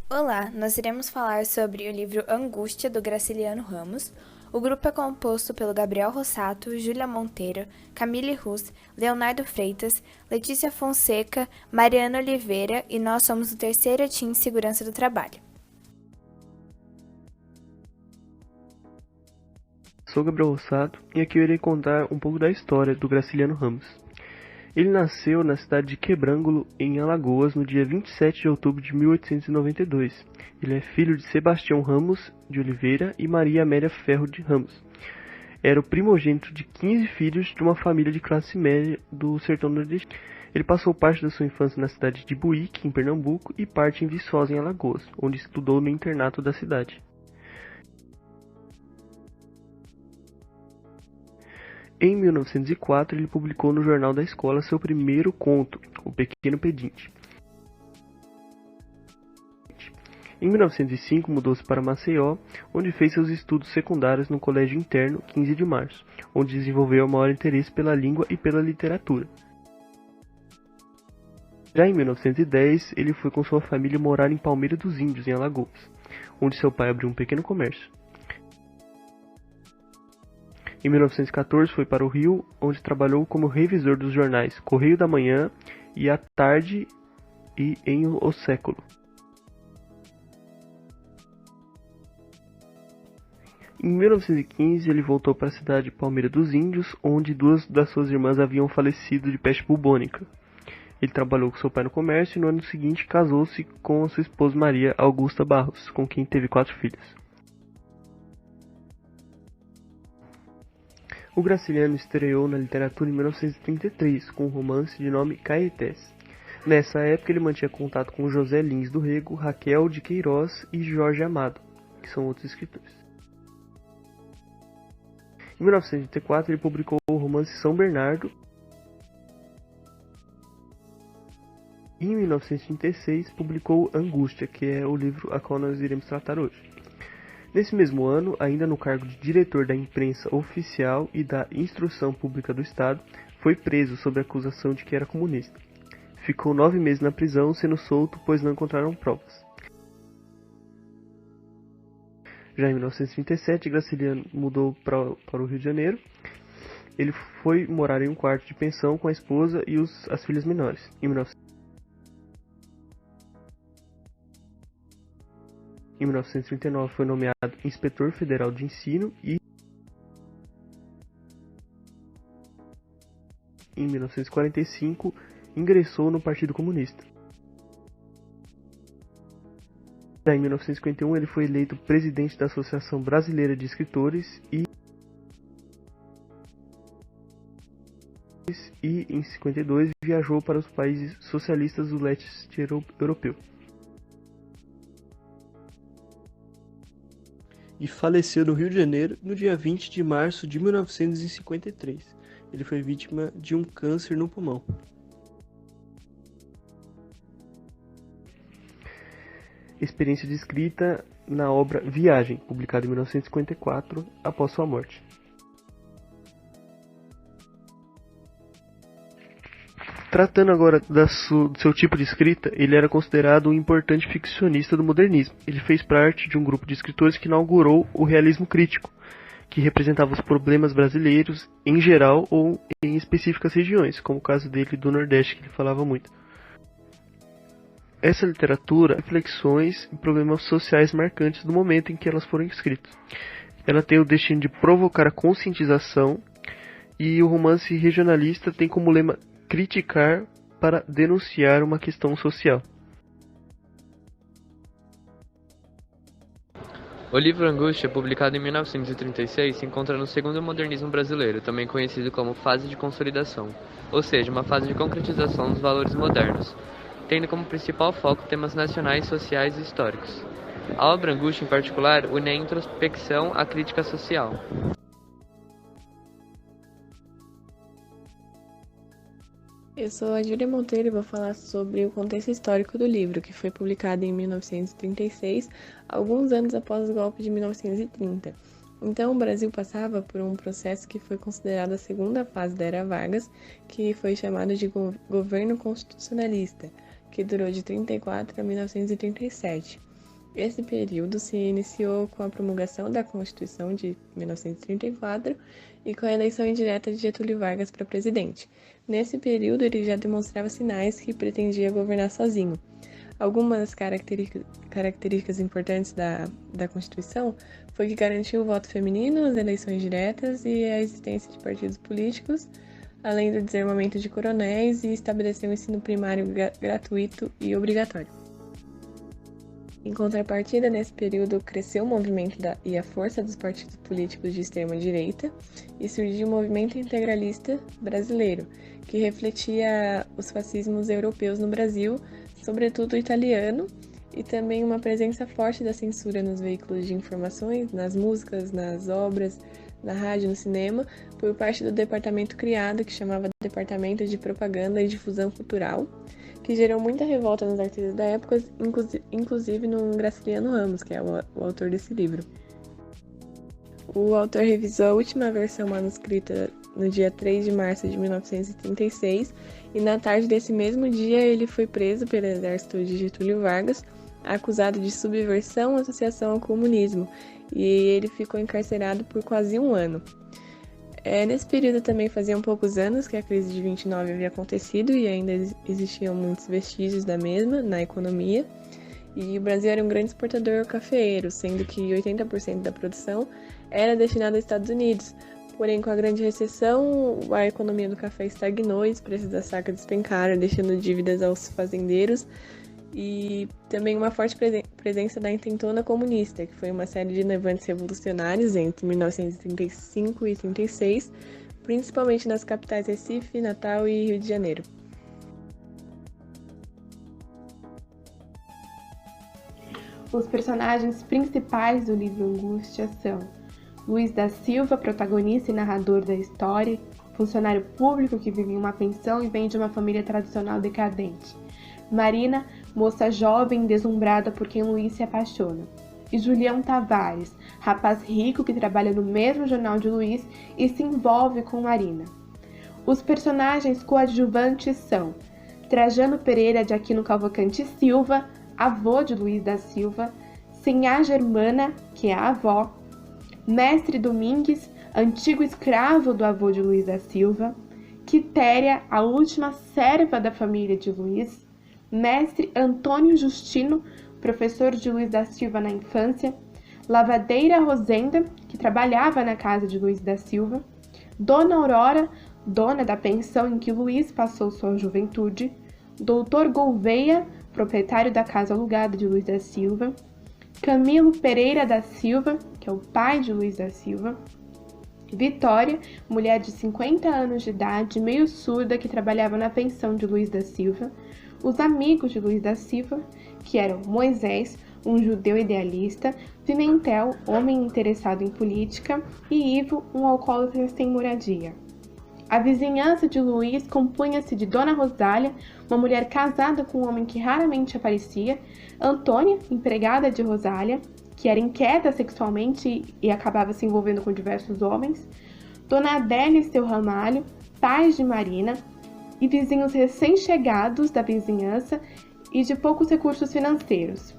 Olá, nós iremos falar sobre o livro Angústia, do Graciliano Ramos. O grupo é composto pelo Gabriel Rossato, Júlia Monteiro, Camille Rus, Leonardo Freitas, Letícia Fonseca, Mariana Oliveira e nós somos o terceiro time de segurança do trabalho. Sou Gabriel Rossato e aqui eu irei contar um pouco da história do Graciliano Ramos. Ele nasceu na cidade de Quebrangulo, em Alagoas, no dia 27 de outubro de 1892. Ele é filho de Sebastião Ramos de Oliveira e Maria Amélia Ferro de Ramos. Era o primogênito de 15 filhos de uma família de classe média do sertão nordestino. Ele passou parte da sua infância na cidade de Buíque, em Pernambuco, e parte em Viçosa, em Alagoas, onde estudou no internato da cidade. Em 1904, ele publicou no jornal da escola seu primeiro conto, O Pequeno Pedinte. Em 1905, mudou-se para Maceió, onde fez seus estudos secundários no Colégio Interno 15 de Março, onde desenvolveu o maior interesse pela língua e pela literatura. Já em 1910, ele foi com sua família morar em Palmeira dos Índios, em Alagoas, onde seu pai abriu um pequeno comércio. Em 1914 foi para o Rio, onde trabalhou como revisor dos jornais Correio da Manhã e à Tarde e em O Século. Em 1915 ele voltou para a cidade de Palmeira dos Índios, onde duas das suas irmãs haviam falecido de peste bubônica. Ele trabalhou com seu pai no comércio e no ano seguinte casou-se com a sua esposa Maria Augusta Barros, com quem teve 4 filhos. O Graciliano estreou na literatura em 1933 com um romance de nome Caetés. Nessa época ele mantinha contato com José Lins do Rego, Raquel de Queiroz e Jorge Amado, que são outros escritores. Em 1934 ele publicou o romance São Bernardo. E em 1936 publicou Angústia, que é o livro a qual nós iremos tratar hoje. Nesse mesmo ano, ainda no cargo de diretor da imprensa oficial e da Instrução Pública do Estado, foi preso sob a acusação de que era comunista. Ficou 9 meses na prisão, sendo solto, pois não encontraram provas. Já em 1937, Graciliano mudou para o Rio de Janeiro. Ele foi morar em um quarto de pensão com a esposa e as filhas menores. Em 1939 foi nomeado inspetor federal de ensino e em 1945 ingressou no Partido Comunista. Em 1951 ele foi eleito presidente da Associação Brasileira de Escritores e em 1952 viajou para os países socialistas do leste europeu. E faleceu no Rio de Janeiro no dia 20 de março de 1953. Ele foi vítima de um câncer no pulmão. Experiência descrita na obra Viagem, publicada em 1954, após sua morte. Tratando agora do seu tipo de escrita, ele era considerado um importante ficcionista do modernismo. Ele fez parte de um grupo de escritores que inaugurou o realismo crítico, que representava os problemas brasileiros em geral ou em específicas regiões, como o caso dele do Nordeste, que ele falava muito. Essa literatura reflexões e problemas sociais marcantes do momento em que elas foram escritas. Ela tem o destino de provocar a conscientização e o romance regionalista tem como lema criticar para denunciar uma questão social. O livro Angústia, publicado em 1936, se encontra no segundo modernismo brasileiro, também conhecido como fase de consolidação, ou seja, uma fase de concretização dos valores modernos, tendo como principal foco temas nacionais, sociais e históricos. A obra Angústia, em particular, une a introspecção à crítica social. Eu sou a Júlia Monteiro e vou falar sobre o contexto histórico do livro, que foi publicado em 1936, alguns anos após o golpe de 1930. Então, o Brasil passava por um processo que foi considerado a segunda fase da Era Vargas, que foi chamado de governo constitucionalista, que durou de 1934 a 1937. Esse período se iniciou com a promulgação da Constituição de 1934 e com a eleição indireta de Getúlio Vargas para presidente. Nesse período, ele já demonstrava sinais que pretendia governar sozinho. Algumas características importantes da Constituição foi que garantiu o voto feminino, as eleições diretas e a existência de partidos políticos, além do desarmamento de coronéis, e estabeleceu o ensino primário gratuito e obrigatório. Em contrapartida, nesse período, cresceu o movimento e a força dos partidos políticos de extrema-direita e surgiu o movimento integralista brasileiro, que refletia os fascismos europeus no Brasil, sobretudo o italiano, e também uma presença forte da censura nos veículos de informações, nas músicas, nas obras, na rádio, no cinema, por parte do departamento criado, que chamava Departamento de Propaganda e Difusão Cultural, que gerou muita revolta nos artistas da época, inclusive no Graciliano Ramos, que é o autor desse livro. O autor revisou a última versão manuscrita no dia 3 de março de 1936, e na tarde desse mesmo dia ele foi preso pelo exército de Getúlio Vargas, acusado de subversão e associação ao comunismo, e ele ficou encarcerado por quase um ano. Nesse período também faziam poucos anos que a crise de 29 havia acontecido e ainda existiam muitos vestígios da mesma na economia, e o Brasil era um grande exportador cafeeiro, sendo que 80% da produção era destinada aos Estados Unidos. Porém, com a grande recessão, a economia do café estagnou e os preços da saca despencaram, deixando dívidas aos fazendeiros, e também uma forte presença da Intentona Comunista, que foi uma série de levantes revolucionários entre 1935 e 36, principalmente nas capitais Recife, Natal e Rio de Janeiro. Os personagens principais do livro Angústia são Luiz da Silva, protagonista e narrador da história, funcionário público que vive em uma pensão e vem de uma família tradicional decadente. Marina, moça jovem deslumbrada por quem Luiz se apaixona. E Julião Tavares, rapaz rico que trabalha no mesmo jornal de Luiz e se envolve com Marina. Os personagens coadjuvantes são Trajano Pereira de Aquino Cavalcante Silva, avô de Luiz da Silva, Sinhá Germana, que é a avó, Mestre Domingues, antigo escravo do avô de Luiz da Silva, Quitéria, a última serva da família de Luiz, Mestre Antônio Justino, professor de Luiz da Silva na infância, Lavadeira Rosenda, que trabalhava na casa de Luiz da Silva, Dona Aurora, dona da pensão em que Luiz passou sua juventude, Doutor Gouveia, proprietário da casa alugada de Luiz da Silva, Camilo Pereira da Silva, que é o pai de Luiz da Silva, Vitória, mulher de 50 anos de idade, meio surda, que trabalhava na pensão de Luiz da Silva, os amigos de Luiz da Silva, que eram Moisés, um judeu idealista, Pimentel, homem interessado em política, e Ivo, um alcoólatra sem moradia. A vizinhança de Luiz compunha-se de Dona Rosália, uma mulher casada com um homem que raramente aparecia, Antônia, empregada de Rosália, que era inquieta sexualmente e acabava se envolvendo com diversos homens, Dona Adélia e seu ramalho, pais de Marina, e vizinhos recém-chegados da vizinhança e de poucos recursos financeiros.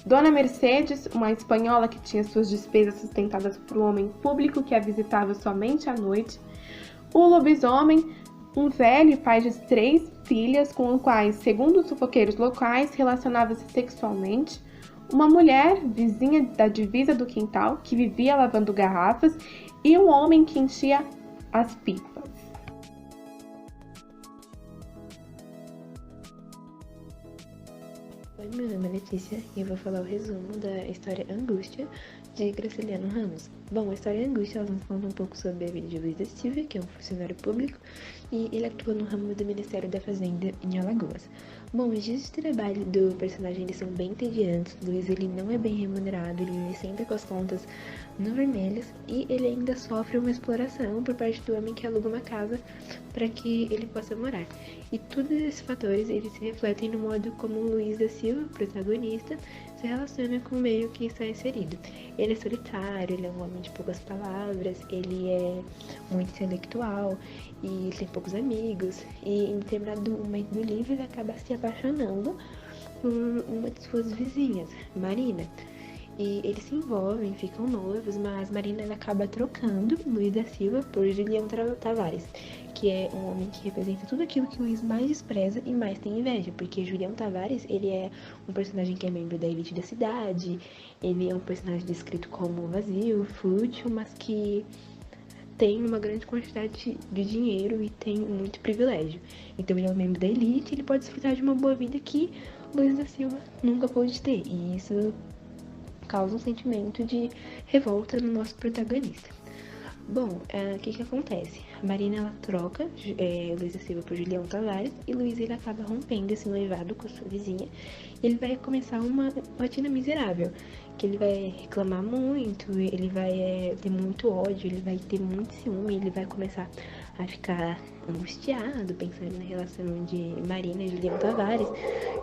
Dona Mercedes, uma espanhola que tinha suas despesas sustentadas por um homem público que a visitava somente à noite, o lobisomem, um velho pai de 3 filhas com os quais, segundo os fofoqueiros locais, relacionava-se sexualmente, uma mulher, vizinha da divisa do quintal, que vivia lavando garrafas, e um homem que enchia as pipas. Oi, meu nome é Letícia e eu vou falar o resumo da história Angústia de Graciliano Ramos. Bom, a história Angústia nos conta um pouco sobre a vida de Luiz da Silva, que é um funcionário público, e ele atua no ramo do Ministério da Fazenda em Alagoas. Bom, os dias de trabalho do personagem eles são bem entediantes. Luiz ele não é bem remunerado, ele vive sempre com as contas no vermelhas e ele ainda sofre uma exploração por parte do homem que aluga uma casa para que ele possa morar. E todos esses fatores eles se refletem no modo como Luiz da Silva, protagonista, se relaciona com o meio que está inserido. Ele é solitário, ele é um homem de poucas palavras, ele é muito intelectual e tem poucos amigos. E em determinado momento do livro ele acaba se apaixonando por uma de suas vizinhas, Marina. E eles se envolvem, ficam noivos, mas Marina ela acaba trocando Luiz da Silva por Julião Tavares, que é um homem que representa tudo aquilo que Luiz mais despreza e mais tem inveja, porque Julião Tavares, ele é um personagem que é membro da elite da cidade, ele é um personagem descrito como vazio, fútil, mas que tem uma grande quantidade de dinheiro e tem muito privilégio. Então ele é um membro da elite, ele pode desfrutar de uma boa vida que Luiz da Silva nunca pôde ter, e isso causa um sentimento de revolta no nosso protagonista. Bom, o que acontece? A Marina ela troca Luiz da Silva por Julião Tavares e Luiz ele acaba rompendo esse noivado com a sua vizinha e ele vai começar uma rotina miserável, que ele vai reclamar muito, ele vai ter muito ódio, ele vai ter muito ciúme, ele vai começar a ficar angustiado, pensando na relação de Marina e Julião Tavares,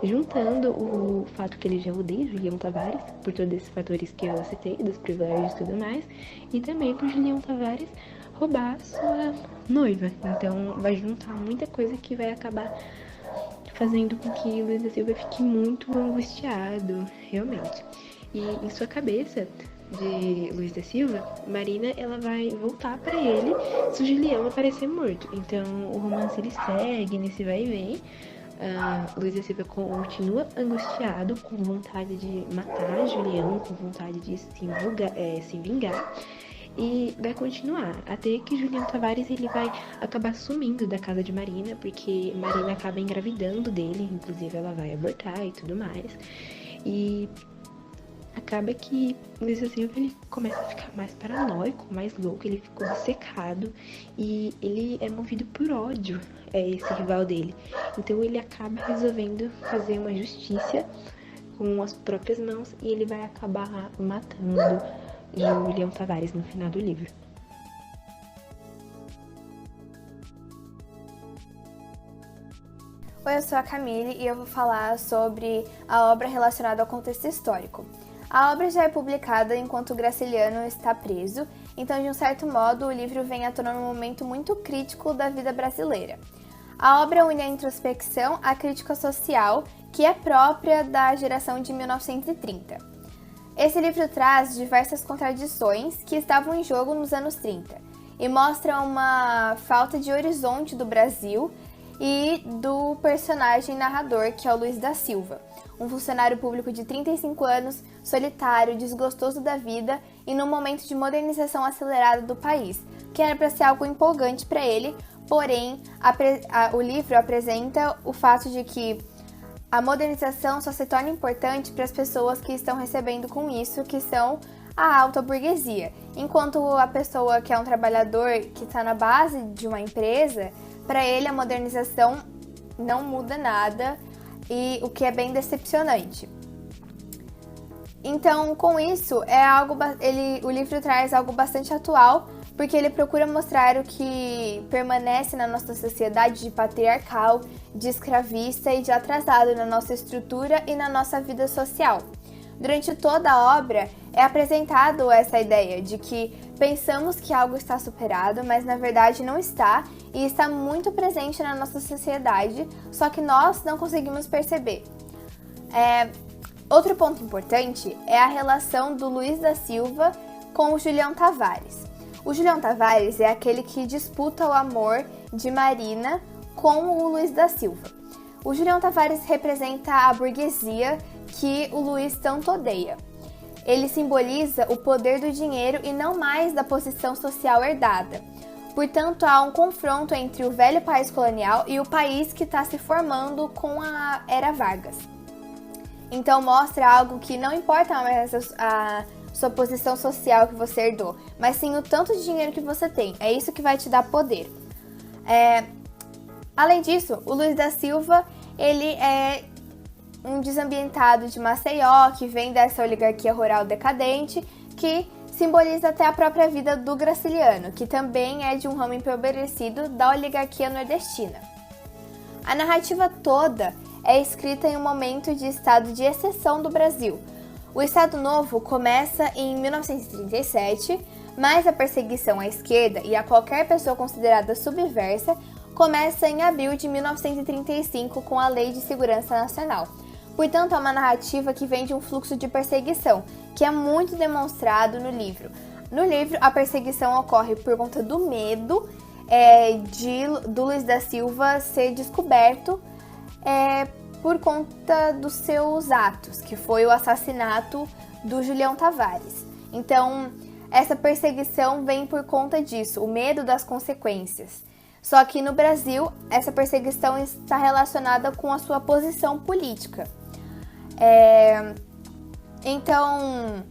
juntando o fato que ele já odeia Julião Tavares, por todos esses fatores que eu citei, dos privilégios e tudo mais, e também por Julião Tavares roubar sua noiva. Então vai juntar muita coisa que vai acabar fazendo com que Luiz da Silva fique muito angustiado, realmente. E em sua cabeça de Luiz da Silva, Marina ela vai voltar para ele se o Julião aparecer morto. Então o romance ele segue nesse vai e vem. Luiz da Silva continua angustiado, com vontade de matar Julião, com vontade de se vingar. E vai continuar, até que Julião Tavares ele vai acabar sumindo da casa de Marina, porque Marina acaba engravidando dele, inclusive ela vai abortar e tudo mais. E acaba que Luiz da Silva ele começa a ficar mais paranoico, mais louco, ele ficou obcecado e ele é movido por ódio a esse rival dele. Então ele acaba resolvendo fazer uma justiça com as próprias mãos e ele vai acabar matando Julião Tavares no final do livro. Oi, eu sou a Camille e eu vou falar sobre a obra relacionada ao contexto histórico. A obra já é publicada enquanto Graciliano está preso, então de um certo modo o livro vem à tona num momento muito crítico da vida brasileira. A obra une a introspecção à crítica social, que é própria da geração de 1930. Esse livro traz diversas contradições que estavam em jogo nos anos 30 e mostra uma falta de horizonte do Brasil e do personagem narrador, que é o Luiz da Silva, um funcionário público de 35 anos, solitário, desgostoso da vida e num momento de modernização acelerada do país, que era para ser algo empolgante para ele, porém o livro apresenta o fato de que a modernização só se torna importante para as pessoas que estão recebendo com isso, que são a alta burguesia, enquanto a pessoa que é um trabalhador que está na base de uma empresa, para ele a modernização não muda nada, e o que é bem decepcionante. Então, com isso, o livro traz algo bastante atual, porque ele procura mostrar o que permanece na nossa sociedade de patriarcal, de escravista e de atrasado na nossa estrutura e na nossa vida social. Durante toda a obra, é apresentado essa ideia de que pensamos que algo está superado, mas na verdade não está, e está muito presente na nossa sociedade, só que nós não conseguimos perceber. Outro ponto importante é a relação do Luiz da Silva com o Julião Tavares. O Julião Tavares é aquele que disputa o amor de Marina com o Luiz da Silva. O Julião Tavares representa a burguesia que o Luiz tanto odeia. Ele simboliza o poder do dinheiro e não mais da posição social herdada. Portanto, há um confronto entre o velho país colonial e o país que está se formando com a Era Vargas. Então mostra algo que não importa mais a sua posição social que você herdou, mas sim o tanto de dinheiro que você tem. É isso que vai te dar poder. Além disso, o Luiz da Silva, ele é um desambientado de Maceió, que vem dessa oligarquia rural decadente, que simboliza até a própria vida do Graciliano, que também é de um ramo empobrecido da oligarquia nordestina. A narrativa toda é escrita em um momento de estado de exceção do Brasil. O Estado Novo começa em 1937, mas a perseguição à esquerda e a qualquer pessoa considerada subversa começa em abril de 1935 com a Lei de Segurança Nacional. Portanto, é uma narrativa que vem de um fluxo de perseguição, que é muito demonstrado no livro. No livro, a perseguição ocorre por conta do medo do Luiz da Silva ser descoberto por conta dos seus atos, que foi o assassinato do Julião Tavares. Então, essa perseguição vem por conta disso, o medo das consequências. Só que no Brasil, essa perseguição está relacionada com a sua posição política. Então,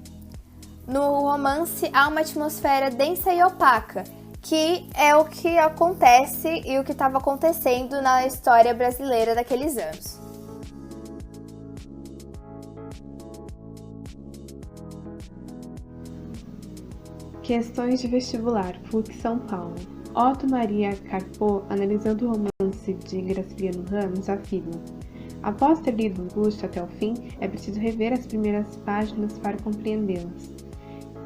no romance há uma atmosfera densa e opaca, que é o que acontece e o que estava acontecendo na história brasileira daqueles anos. Questões de vestibular, PUC São Paulo. Otto Maria Carpo, analisando o romance de Graciliano Ramos, afirma: após ter lido Angústia até o fim, é preciso rever as primeiras páginas para compreendê-las.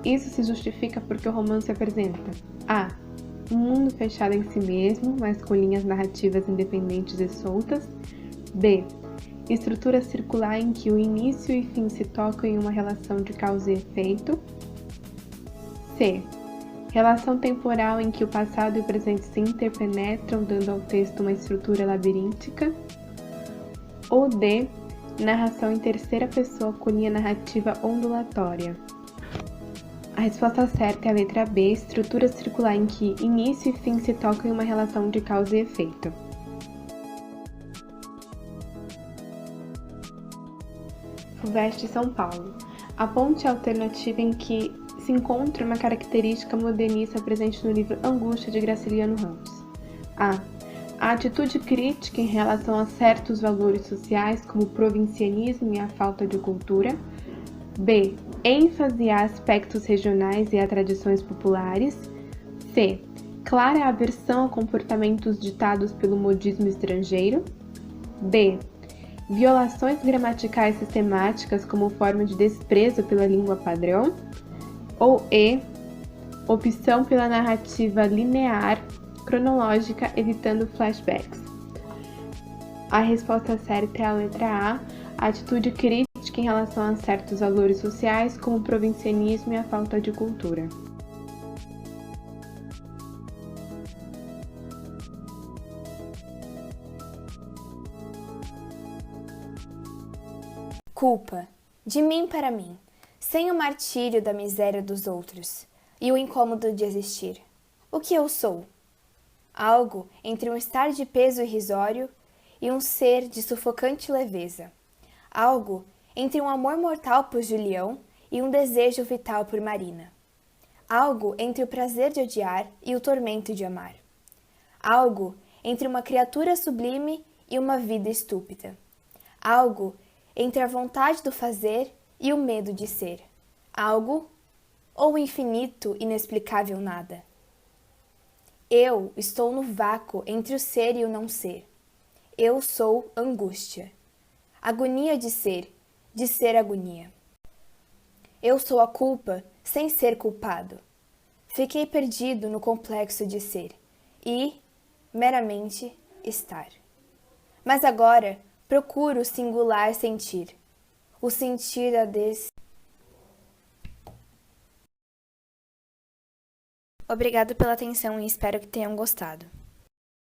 Isso se justifica porque o romance apresenta a. Um mundo fechado em si mesmo, mas com linhas narrativas independentes e soltas. B. Estrutura circular em que o início e fim se tocam em uma relação de causa e efeito. C. Relação temporal em que o passado e o presente se interpenetram, dando ao texto uma estrutura labiríntica. Ou D. Narração em terceira pessoa com linha narrativa ondulatória. A resposta certa é a letra B, estrutura circular em que início e fim se tocam em uma relação de causa e efeito. FUVEST São Paulo. Aponte a alternativa em que se encontra uma característica modernista presente no livro Angústia, de Graciliano Ramos. A. A atitude crítica em relação a certos valores sociais, como o provincianismo e a falta de cultura. B. ênfase a aspectos regionais e a tradições populares. C. Clara aversão a comportamentos ditados pelo modismo estrangeiro. D. Violações gramaticais sistemáticas como forma de desprezo pela língua padrão. Ou E. Opção pela narrativa linear, cronológica, evitando flashbacks. A resposta certa é a letra A. A atitude crítica em relação a certos valores sociais, como o provincianismo e a falta de cultura. Culpa, de mim para mim, sem o martírio da miséria dos outros e o incômodo de existir. O que eu sou? Algo entre um estar de peso irrisório e um ser de sufocante leveza. Algo entre um amor mortal por Julião e um desejo vital por Marina. Algo entre o prazer de odiar e o tormento de amar. Algo entre uma criatura sublime e uma vida estúpida. Algo entre a vontade do fazer e o medo de ser. Algo ou o infinito, inexplicável nada. Eu estou no vácuo entre o ser e o não ser. Eu sou angústia. Agonia de ser agonia. Eu sou a culpa sem ser culpado. Fiquei perdido no complexo de ser e, meramente, estar. Mas agora procuro o singular sentir, o sentir a Obrigado pela atenção e espero que tenham gostado.